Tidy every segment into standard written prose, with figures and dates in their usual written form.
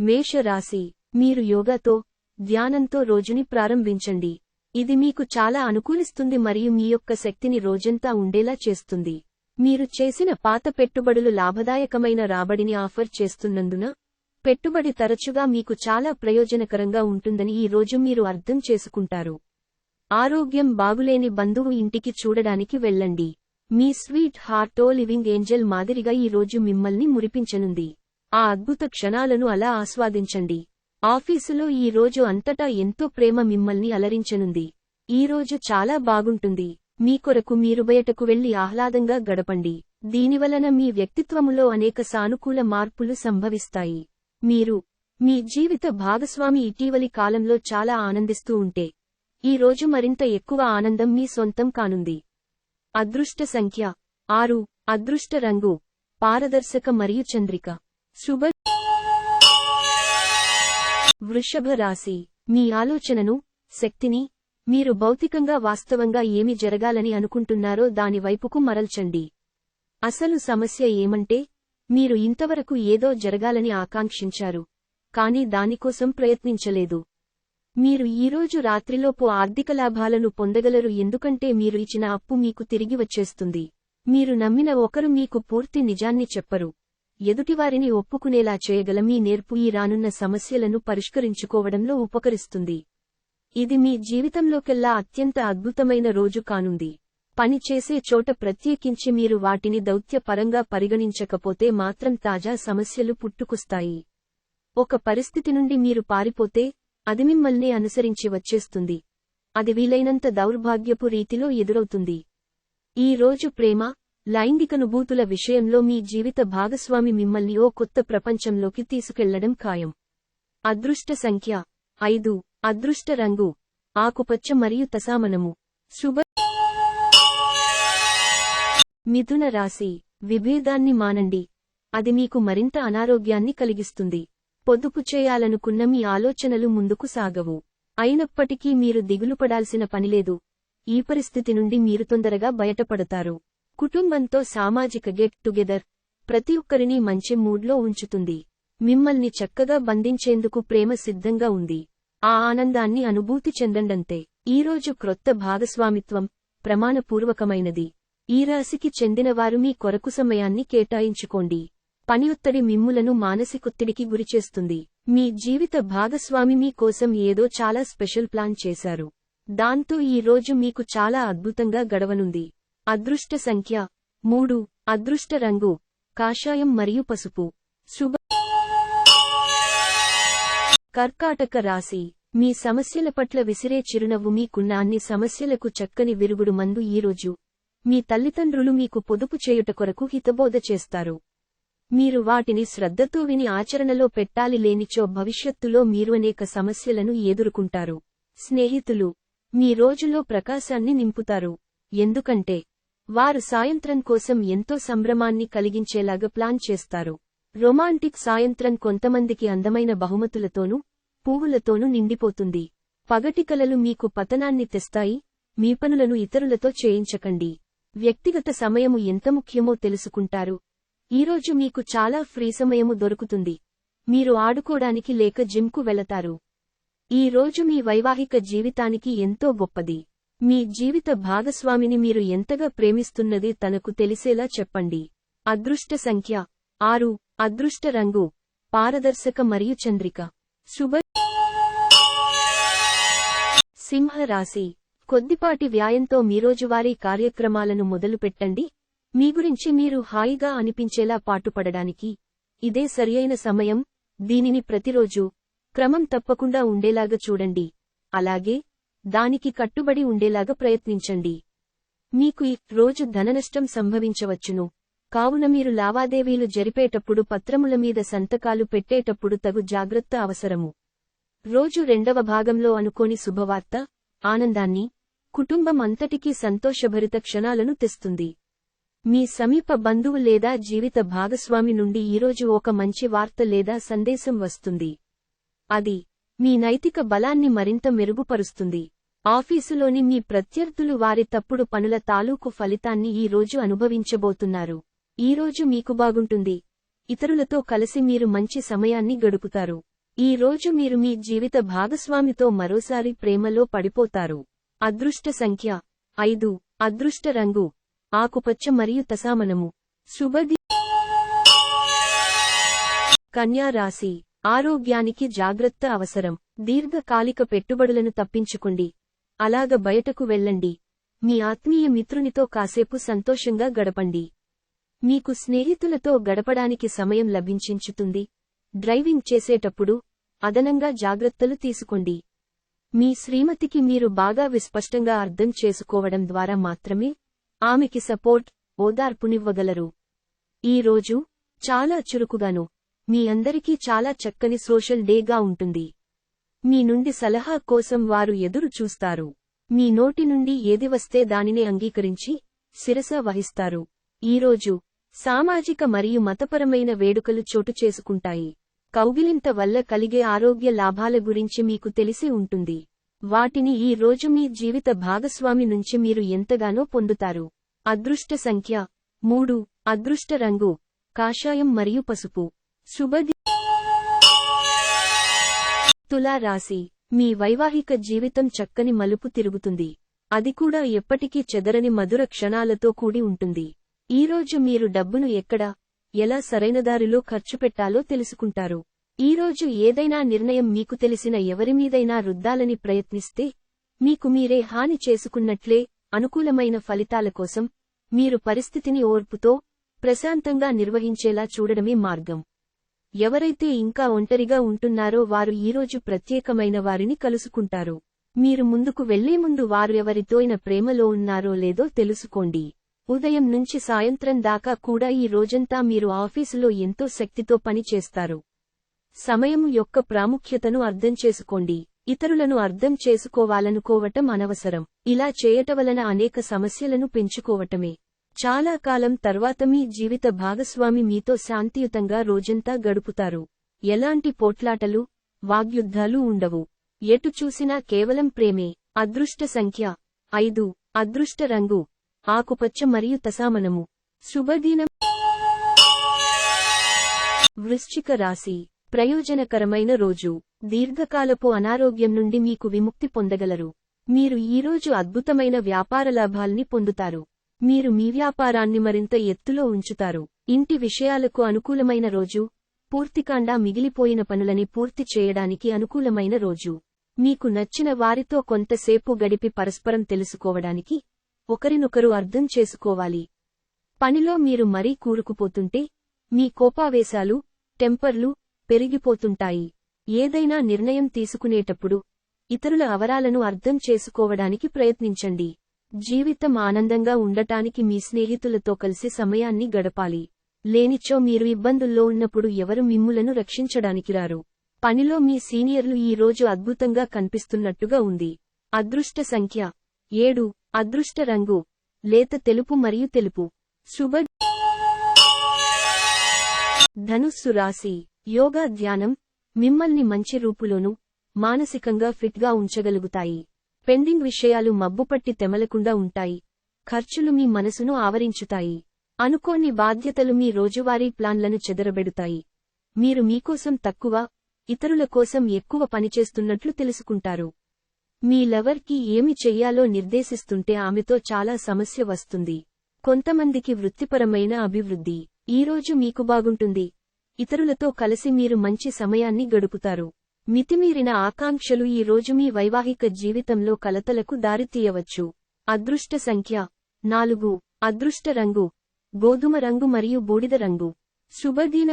మేషరాశి, మీరు యోగాతో, ధ్యానంతో రోజుని ప్రారంభించండి. ఇది మీకు చాలా అనుకూలిస్తుంది మరియు మీ యొక్క శక్తిని రోజంతా ఉండేలా చేస్తుంది. మీరు చేసిన పాత పెట్టుబడులు లాభదాయకమైన రాబడిని ఆఫర్ చేస్తున్నందున, పెట్టుబడి తరచుగా మీకు చాలా ప్రయోజనకరంగా ఉంటుందని ఈ రోజు మీరు అర్థం చేసుకుంటారు. ఆరోగ్యం బాగులేని బంధువు ఇంటికి చూడడానికి వెళ్ళండి. మీ స్వీట్ హార్టో లివింగ్ ఏంజెల్ మాదిరిగా ఈ రోజు మిమ్మల్ని మురిపించనుంది. ఆ అద్భుత క్షణాలను అలా ఆస్వాదించండి. ఆఫీసులో ఈ రోజు అంతటా ఎంతో ప్రేమ మిమ్మల్ని అలరించనుంది. ఈ రోజు చాలా బాగుంటుంది. మీ కొరకు మీరు బయటకు వెళ్లి ఆహ్లాదంగా గడపండి. దీనివలన మీ వ్యక్తిత్వములో అనేక సానుకూల మార్పులు సంభవిస్తాయి. మీరు మీ జీవిత భాగస్వామి ఇటీవలి కాలంలో చాలా ఆనందిస్తూ ఉంటే, ఈ రోజు మరింత ఎక్కువ ఆనందం మీ సొంతం కానుంది. అదృష్ట సంఖ్య 6. అదృష్ట రంగు పారదర్శక మరియు చంద్రిక. శుభ. వృషభ రాశి, మీ ఆలోచనను, శక్తిని, మీరు భౌతికంగా వాస్తవంగా ఏమి జరగాలని అనుకుంటున్నారో దాని వైపుకు మరల్చండి. అసలు సమస్య ఏమంటే, మీరు ఇంతవరకు ఏదో జరగాలని ఆకాంక్షించారు, కానీ దానికోసం ప్రయత్నించలేదు. మీరు ఈరోజు రాత్రిలోపు ఆర్థిక లాభాలను పొందగలరు ఎందుకంటే మీరు ఇచ్చిన అప్పు మీకు తిరిగి వచ్చేస్తుంది. మీరు నమ్మిన ఒకరు మీకు పూర్తి నిజాన్ని చెప్పరు. ఎదుటివారిని ఒప్పుకునేలా చేయగల మీ నేర్పు ఈ రానున్న సమస్యలను పరిష్కరించుకోవడంలో ఉపకరిస్తుంది. ఇది మీ జీవితంలోకెల్లా అత్యంత అద్భుతమైన రోజు కానుంది. పనిచేసే చోట ప్రత్యేకించి మీరు వాటిని దౌత్యపరంగా పరిగణించకపోతే మాత్రం తాజా సమస్యలు పుట్టుకొస్తాయి. ఒక పరిస్థితి నుండి మీరు పారిపోతే, అది మిమ్మల్ని అనుసరించి వచ్చేస్తుంది. అది వీలైనంత దౌర్భాగ్యపు రీతిలో ఎదురవుతుంది. ఈ రోజు ప్రేమ, లైంగికనుభూతుల విషయంలో మీ జీవిత భాగస్వామి మిమ్మల్ని ఓ కొత్త ప్రపంచంలోకి తీసుకెళ్లడం ఖాయం. అదృష్ట సంఖ్య 5. అదృష్ట రంగు ఆకుపచ్చ మరియు తసామనము. శుభ. మిథున రాశి, విభేదాన్ని మానండి. అది మీకు మరింత అనారోగ్యాన్ని కలిగిస్తుంది. పొదుపు చేయాలనుకున్న మీ ఆలోచనలు ముందుకు సాగవు. అయినప్పటికీ మీరు దిగులుపడాల్సిన పనిలేదు. ఈ పరిస్థితి నుండి మీరు తొందరగా బయటపడతారు. కుటుంబంతో సామాజిక గెట్ టుగెదర్ ప్రతి ఒక్కరినీ మంచి మూడ్లో ఉంచుతుంది. మిమ్మల్ని చక్కగా బంధించేందుకు ప్రేమ సిద్ధంగా ఉంది. ఆ ఆనందాన్ని అనుభూతి చెందండంతే. ఈరోజు క్రొత్త భాగస్వామిత్వం ప్రమాణపూర్వకమైనది. ఈ రాశికి చెందినవారు మీ కొరకు సమయాన్ని కేటాయించుకోండి. పని ఒత్తిడి మిమ్ములను మానసికొత్తిడికి గురిచేస్తుంది. మీ జీవిత భాగస్వామి మీ కోసం ఏదో చాలా స్పెషల్ ప్లాన్ చేశారు. దాంతో ఈ రోజు మీకు చాలా అద్భుతంగా గడవనుంది. అదృష్ట సంఖ్య 3. అదృష్ట రంగు కాషాయం మరియు పసుపు. శుభ. కర్కాటక రాశి, మీ సమస్యల పట్ల విసిరే చిరునవ్వు మీకున్న అన్ని సమస్యలకు చక్కని విరుగుడు మందు. ఈరోజు మీ తల్లిదండ్రులు మీకు పొదుపు చేయుట కొరకు హితబోధ చేస్తారు. మీరు వాటిని శ్రద్ధతో విని ఆచరణలో పెట్టాలి, లేనిచో భవిష్యత్తులో మీరు అనేక సమస్యలను ఎదుర్కొంటారు. స్నేహితులు మీ రోజులో ప్రకాశాన్ని నింపుతారు. ఎందుకంటే వారు సాయంత్రం కోసం ఎంతో సంభ్రమాన్ని కలిగించేలాగా ప్లాన్ చేస్తారు. రొమాంటిక్ సాయంత్రం కొంతమందికి అందమైన బహుమతులతోనూ, పువ్వులతోనూ నిండిపోతుంది. పగటి కలలు మీకు పతనాన్ని తెస్తాయి. మీ పనులను ఇతరులతో చేయించకండి. వ్యక్తిగత సమయము ఎంత ముఖ్యమో తెలుసుకుంటారు. ఈరోజు మీకు చాలా ఫ్రీ సమయము దొరుకుతుంది. మీరు ఆడుకోడానికి లేక జిమ్కు వెళతారు. ఈ రోజు మీ వైవాహిక జీవితానికి ఎంతో గొప్పది. మీ జీవిత భాగస్వామిని మీరు ఎంతగా ప్రేమిస్తున్నది తనకు తెలిసేలా చెప్పండి. అదృష్ట సంఖ్య 6. అదృష్ట రంగు పారదర్శక మరియు చంద్రిక. శుభ. సింహ రాశి, కొద్దిపాటి వ్యాయంతో మీ రోజువారీ కార్యక్రమాలను మొదలుపెట్టండి. మీ గురించి మీరు హాయిగా అనిపించేలా పాటుపడడానికి ఇదే సరియైన సమయం. దీనిని ప్రతిరోజు క్రమం తప్పకుండా ఉండేలాగా చూడండి. అలాగే దానికి కట్టుబడి ఉండేలాగా ప్రయత్నించండి. మీకు ఈ రోజు ధననష్టం సంభవించవచ్చును. కావున మీరు లావాదేవీలు జరిపేటప్పుడు, పత్రముల మీద సంతకాలు పెట్టేటప్పుడు తగు జాగ్రత్త అవసరము. రోజు రెండవ భాగంలో అనుకోని శుభవార్త ఆనందాన్ని, కుటుంబం అంతటికీ సంతోషభరిత క్షణాలను తెస్తుంది. మీ సమీప బంధువు లేదా జీవిత భాగస్వామి నుండి ఈరోజు ఒక మంచి వార్త లేదా సందేశం వస్తుంది. అది మీ నైతిక బలాన్ని మరింత మెరుగుపరుస్తుంది. ఆఫీసులోని మీ ప్రత్యర్థులు వారి తప్పుడు పనుల తాలూకు ఫలితాన్ని ఈ రోజు అనుభవించబోతున్నారు. ఈ రోజు మీకు బాగుంటుంది. ఇతరులతో కలిసి మీరు మంచి సమయాన్ని గడుపుతారు. ఈ రోజు మీరు మీ జీవిత భాగస్వామితో మరోసారి ప్రేమలో పడిపోతారు. అదృష్ట సంఖ్య 5. అదృష్ట రంగు ఆకుపచ్చ మరియు తసామనము. శుభది. కన్యా రాశి. ఆరోగ్యానికి జాగ్రత్త అవసరం. దీర్ఘకాలిక పెట్టుబడులను తప్పించుకోండి. అలాగ బయటకు వెళ్ళండి. మీ ఆత్మీయ మిత్రునితో కాసేపు సంతోషంగా గడపండి. మీకు స్నేహితులతో గడపడానికి సమయం లభించించుతుంది. డ్రైవింగ్ చేసేటప్పుడు అదనంగా జాగ్రత్తలు తీసుకోండి. మీ శ్రీమతికి మీరు బాగా విస్పష్టంగా అర్థం చేసుకోవడం ద్వారా మాత్రమే ఆమెకి సపోర్ట్, ఓదార్పునివ్వగలరు. ఈ రోజు చాలా చురుకుగాను, మీ అందరికీ చాలా చక్కని సోషల్ డేగా ఉంటుంది. మీ నుండి సలహా కోసం వారు ఎదురు చూస్తారు. మీ నోటి నుండి ఏది వస్తే దానినే అంగీకరించి శిరస వహిస్తారు. ఈరోజు సామాజిక మరియు మతపరమైన వేడుకలు చోటు చేసుకుంటాయి. కౌగిలింత వల్ల కలిగే ఆరోగ్య లాభాల గురించి మీకు తెలిసి ఉంటుంది. వాటిని ఈ రోజు మీ జీవిత భాగస్వామి నుంచి మీరు ఎంతగానో పొందుతారు. అదృష్ట సంఖ్య 3. అదృష్ట రంగు కాషాయం మరియు పసుపు. శుభది. తులా రాశి. మీ వైవాహిక జీవితం చక్కని మలుపు తిరుగుతుంది. అది కూడా ఎప్పటికీ చెదరని మధుర క్షణాలతో కూడి ఉంటుంది. ఈరోజు మీరు డబ్బును ఎక్కడ, ఎలా సరైనదారిలో ఖర్చు పెట్టాలో తెలుసుకుంటారు. ఈరోజు ఏదైనా నిర్ణయం మీకు తెలిసిన ఎవరిమీదైనా రుద్దాలని ప్రయత్నిస్తే మీకు మీరే హాని చేసుకున్నట్లే. అనుకూలమైన ఫలితాల కోసం మీరు పరిస్థితిని ఓర్పుతో, ప్రశాంతంగా నిర్వహించేలా చూడడమే మార్గం. ఎవరైతే ఇంకా ఒంటరిగా ఉంటున్నారో వారు ఈరోజు ప్రత్యేకమైన వారిని కలుసుకుంటారు. మీరు ముందుకు వెళ్లే ముందు వారు ఎవరితోనైనా ప్రేమలో ఉన్నారో లేదో తెలుసుకోండి. ఉదయం నుంచి సాయంత్రం దాకా కూడా ఈ రోజంతా మీరు ఆఫీసులో ఎంతో శక్తితో పని చేస్తారు. సమయం యొక్క ప్రాముఖ్యతను అర్థం చేసుకోండి. ఇతరులను అర్థం చేసుకోవాలనుకోవటం అనవసరం. ఇలా చేయటవలన అనేక సమస్యలను పెంచుకోవటమే. చాలా కాలం తర్వాత మీ జీవిత భాగస్వామి మీతో శాంతియుతంగా రోజంతా గడుపుతారు. ఎలాంటి పోట్లాటలు, వాగ్యుద్ధాలు ఉండవు. ఎటు చూసినా కేవలం ప్రేమే. అదృష్ట సంఖ్య 5. అదృష్ట రంగు ఆకుపచ్చ మరియు తసామనము. శుభదినం. వృశ్చిక రాశి. ప్రయోజనకరమైన రోజు. దీర్ఘకాలపు అనారోగ్యం నుండి మీకు విముక్తి పొందగలరు. మీరు ఈరోజు అద్భుతమైన వ్యాపార లాభాల్ని పొందుతారు. మీరు మీ వ్యాపారాన్ని మరింత ఎత్తులో ఉంచుతారు. ఇంటి విషయాలకు అనుకూలమైన రోజు. పూర్తికాండా మిగిలిపోయిన పనులని పూర్తి చేయడానికి అనుకూలమైన రోజు. మీకు నచ్చిన వారితో కొంతసేపు గడిపి పరస్పరం తెలుసుకోవడానికి, ఒకరినొకరు అర్థం చేసుకోవాలి. పనిలో మీరు మరీ కూరుకుపోతుంటే మీ కోపావేశాలు, టెంపర్లు పెరిగిపోతుంటాయి. ఏదైనా నిర్ణయం తీసుకునేటప్పుడు ఇతరుల అవరాలను అర్థం చేసుకోవడానికి ప్రయత్నించండి. జీవితం ఆనందంగా ఉండటానికి మీ స్నేహితులతో కలిసి సమయాన్ని గడపాలి. లేనిచో మీరు ఇబ్బందుల్లో ఉన్నప్పుడు ఎవరు మిమ్ములను రక్షించడానికి రారు. పనిలో మీ సీనియర్లు ఈ రోజు అద్భుతంగా కనిపిస్తున్నట్టుగా ఉంది. అదృష్ట సంఖ్య 7. అదృష్ట రంగు లేత తెలుపు మరియు తెలుపు. శుభ. ధనుస్సు రాశి. యోగా ధ్యానం మిమ్మల్ని మంచి రూపులోను, మానసికంగా ఫిట్గా ఉంచగలుగుతాయి. పెండింగ్ విషయాలు మబ్బుపట్టి తెమలకుండా ఉంటాయి. ఖర్చులు మీ మనసును ఆవరించుతాయి. అనుకోని బాధ్యతలు మీ రోజువారీ ప్లాన్లను చెదరబెడుతాయి. మీరు మీకోసం తక్కువ, ఇతరుల కోసం ఎక్కువ పనిచేస్తున్నట్లు తెలుసుకుంటారు. మీ లవర్కి ఏమి చెయ్యాలో నిర్దేశిస్తుంటే ఆమెతో చాలా సమస్య వస్తుంది. కొంతమందికి వృత్తిపరమైన అభివృద్ధి ఈరోజు మీకు బాగుంటుంది. ఇతరులతో కలిసి మీరు మంచి సమయాన్ని గడుపుతారు. మితిమీరిన ఆకాంక్షలు ఈ రోజు మీ వైవాహిక జీవితంలో కలతలకు దారితీయవచ్చు. అదృష్ట సంఖ్య 4. అదృష్ట రంగు గోధుమ రంగు మరియు బూడిద రంగు. శుభదిన.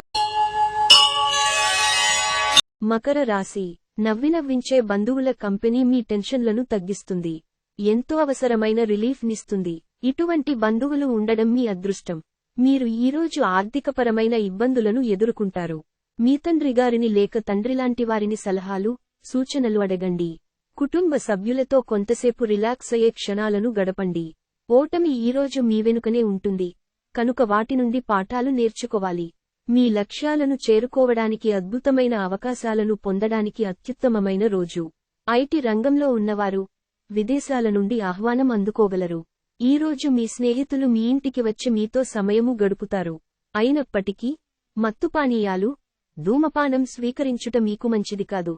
మకర రాశి. నవ్వినవ్వించే బంధువుల కంపెనీ మీ టెన్షన్లను తగ్గిస్తుంది. ఎంతో అవసరమైన రిలీఫ్ నిస్తుంది. ఇటువంటి బంధువులు ఉండడం మీ అదృష్టం. మీరు ఈరోజు ఆర్థికపరమైన ఇబ్బందులను ఎదుర్కొంటారు. మీ తండ్రిగారిని లేక తండ్రిలాంటి వారిని సలహాలు, సూచనలు అడగండి. కుటుంబ సభ్యులతో కొంతసేపు రిలాక్స్ అయ్యే క్షణాలను గడపండి. ఓటమి ఈరోజు మీ వెనుకనే ఉంటుంది కనుక వాటి నుండి పాఠాలు నేర్చుకోవాలి. మీ లక్ష్యాలను చేరుకోవడానికి అద్భుతమైన అవకాశాలను పొందడానికి అత్యుత్తమమైన రోజు. ఐటీ రంగంలో ఉన్నవారు విదేశాల నుండి ఆహ్వానం అందుకోగలరు. ఈరోజు మీ స్నేహితులు మీ ఇంటికి వచ్చి మీతో సమయము గడుపుతారు. అయినప్పటికీ మత్తుపానీయాలు, ధూమపానం స్వీకరించుట మీకు మంచిది కాదు,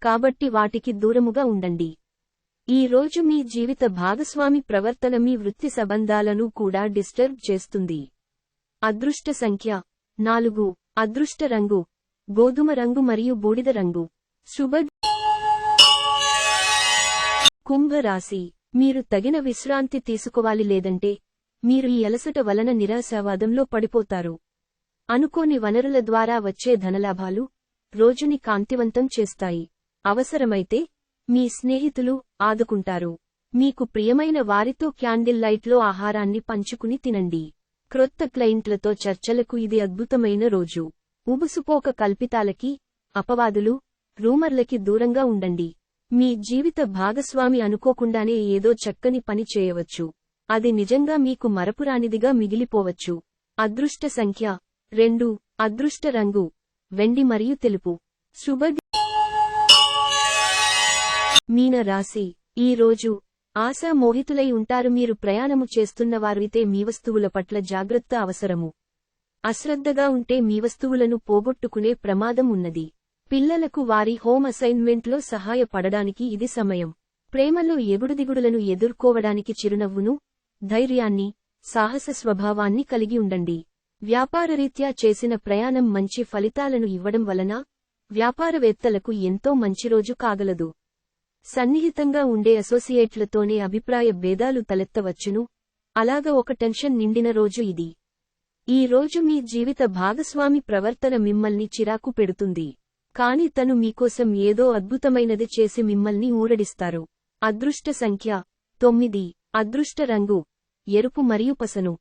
కాబట్టి వాటికి దూరముగా ఉండండి. ఈ రోజు మీ జీవిత భాగస్వామి ప్రవర్తన మీ వృత్తి సంబంధాలను కూడా డిస్టర్బ్ చేస్తుంది. అదృష్ట సంఖ్య 4. అదృష్ట రంగు గోధుమ రంగు మరియు బూడిద రంగు. శుభ. కుంభరాశి. మీరు తగిన విశ్రాంతి తీసుకోవాలి, లేదంటే మీరు ఈ అలసట వలన నిరాశావాదంలో పడిపోతారు. అనుకోని వనరుల ద్వారా వచ్చే ధనలాభాలు రోజుని కాంతివంతం చేస్తాయి. అవసరమైతే మీ స్నేహితులు ఆదుకుంటారు. మీకు ప్రియమైన వారితో క్యాండిల్ లైట్లో ఆహారాన్ని పంచుకుని తినండి. క్రొత్త క్లయింట్లతో చర్చలకు ఇది అద్భుతమైన రోజు. ఉబుసుపోక కల్పితాలకి, అపవాదులు, రూమర్లకి దూరంగా ఉండండి. మీ జీవిత భాగస్వామి అనుకోకుండానే ఏదో చక్కని పని చేయవచ్చు. అది నిజంగా మీకు మరపురానిదిగా మిగిలిపోవచ్చు. అదృష్ట సంఖ్య 2. అదృష్ట రంగు వెండి మరియు తెలుపు. శుభ. మీన రాశి. ఈ రోజు ఆశామోహితులై ఉంటారు. మీరు ప్రయాణము చేస్తున్నవారైతే మీ వస్తువుల పట్ల జాగ్రత్త అవసరము. అశ్రద్ధగా ఉంటే మీ వస్తువులను పోగొట్టుకునే ప్రమాదం ఉన్నది. పిల్లలకు వారి హోమ్ అసైన్మెంట్లో సహాయపడడానికి ఇది సమయం. ప్రేమలో ఎగుడుదిగుడులను ఎదుర్కోవడానికి చిరునవ్వును, ధైర్యాన్ని, సాహస స్వభావాన్ని కలిగి ఉండండి. వ్యాపారరీత్యా చేసిన ప్రయాణం మంచి ఫలితాలను ఇవ్వడం వలన వ్యాపారవేత్తలకు ఎంతో మంచి రోజు కాగలదు. సన్నిహితంగా ఉండే అసోసియేట్లతోనే అభిప్రాయ భేదాలు తలెత్తవచ్చును. అలాగ ఒక టెన్షన్ నిండిన రోజు ఇది. ఈ రోజు మీ జీవిత భాగస్వామి ప్రవర్తన మిమ్మల్ని చిరాకు పెడుతుంది, కాని తను మీకోసం ఏదో అద్భుతమైనది చేసి మిమ్మల్ని ఊరడిస్తారు. అదృష్ట సంఖ్య 9. అదృష్ట రంగు ఎరుపు మరియు పసను.